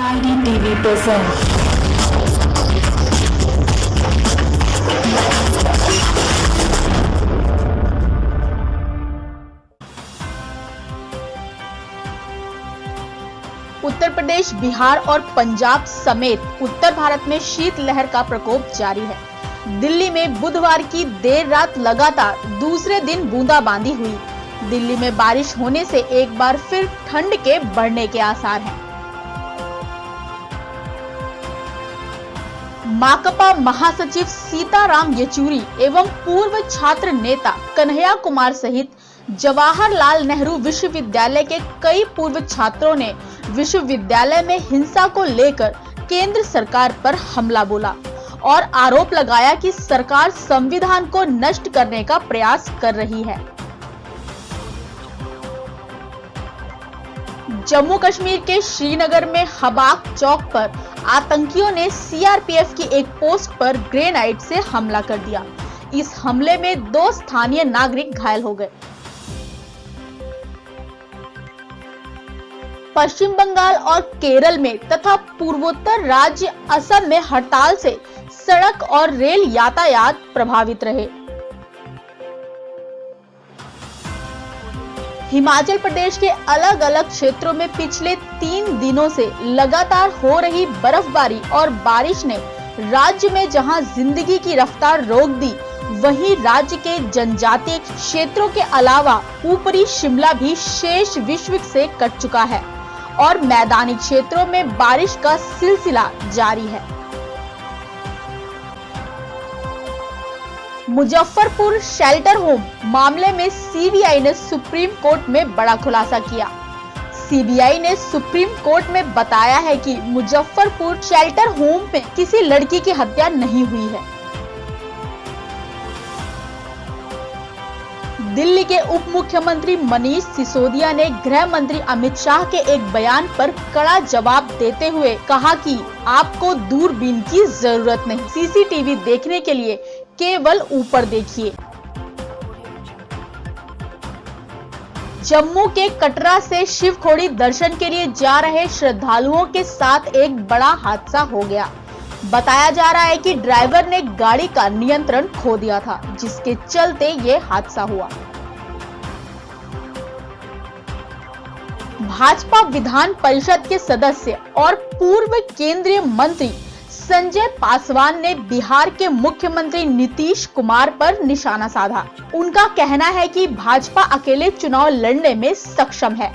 DID TV presents Uttar Pradesh, Bihar और पंजाब समेत उत्तर भारत में शीतलहर का प्रकोप जारी है। दिल्ली में बुधवार की देर रात लगातार दूसरे दिन बूंदाबांदी हुई। दिल्ली में बारिश होने से एक बार फिर ठंड के बढ़ने के आसार हैं। माकपा महासचिव सीताराम येचुरी एवं पूर्व छात्र नेता कन्हैया कुमार सहित जवाहरलाल नेहरू विश्वविद्यालय के कई पूर्व छात्रों ने विश्वविद्यालय में हिंसा को लेकर केंद्र सरकार पर हमला बोला और आरोप लगाया कि सरकार संविधान को नष्ट करने का प्रयास कर रही है। जम्मू कश्मीर के श्रीनगर में हबाक चौक पर आतंकियों ने सीआरपीएफ की एक पोस्ट पर ग्रेनाइड से हमला कर दिया। इस हमले में 2 स्थानीय नागरिक घायल हो गए। पश्चिम बंगाल और केरल में तथा पूर्वोत्तर राज्य असम में हड़ताल से सड़क और रेल यातायात प्रभावित रहे। हिमाचल प्रदेश के अलग अलग क्षेत्रों में पिछले 3 दिनों से लगातार हो रही बर्फबारी और बारिश ने राज्य में जहां जिंदगी की रफ्तार रोक दी, वहीं राज्य के जनजातीय क्षेत्रों के अलावा ऊपरी शिमला भी शेष विश्व से कट चुका है और मैदानी क्षेत्रों में बारिश का सिलसिला जारी है। मुजफ्फरपुर शेल्टर होम मामले में सीबीआई ने सुप्रीम कोर्ट में बड़ा खुलासा किया। सीबीआई ने सुप्रीम कोर्ट में बताया है कि मुजफ्फरपुर शेल्टर होम में किसी लड़की की हत्या नहीं हुई है। दिल्ली के उप मुख्यमंत्री मनीष सिसोदिया ने गृह मंत्री अमित शाह के एक बयान पर कड़ा जवाब देते हुए कहा कि आपको दूरबीन की जरूरत नहीं, सीसीटीवी देखने के लिए केवल ऊपर देखिए। जम्मू के कटरा से शिवखोड़ी दर्शन के लिए जा रहे श्रद्धालुओं के साथ एक बड़ा हादसा हो गया। बताया जा रहा है कि ड्राइवर ने गाड़ी का नियंत्रण खो दिया था, जिसके चलते ये हादसा हुआ। भाजपा विधान परिषद के सदस्य और पूर्व केंद्रीय मंत्री संजय पासवान ने बिहार के मुख्यमंत्री नीतीश कुमार पर निशाना साधा। उनका कहना है कि भाजपा अकेले चुनाव लड़ने में सक्षम है।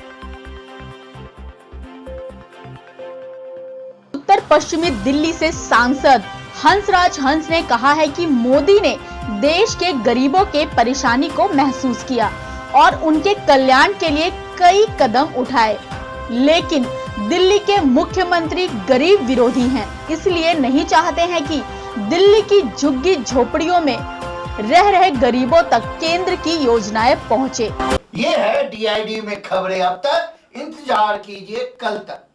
उत्तर पश्चिमी दिल्ली से सांसद हंसराज हंस ने कहा है कि मोदी ने देश के गरीबों के परेशानी को महसूस किया और उनके कल्याण के लिए कई कदम उठाए, लेकिन दिल्ली के मुख्यमंत्री गरीब विरोधी हैं, इसलिए नहीं चाहते हैं कि दिल्ली की झुग्गी झोपड़ियों में रह रहे गरीबों तक केंद्र की योजनाएं पहुंचे। ये है DID में खबरें अब तक, इंतजार कीजिए कल तक।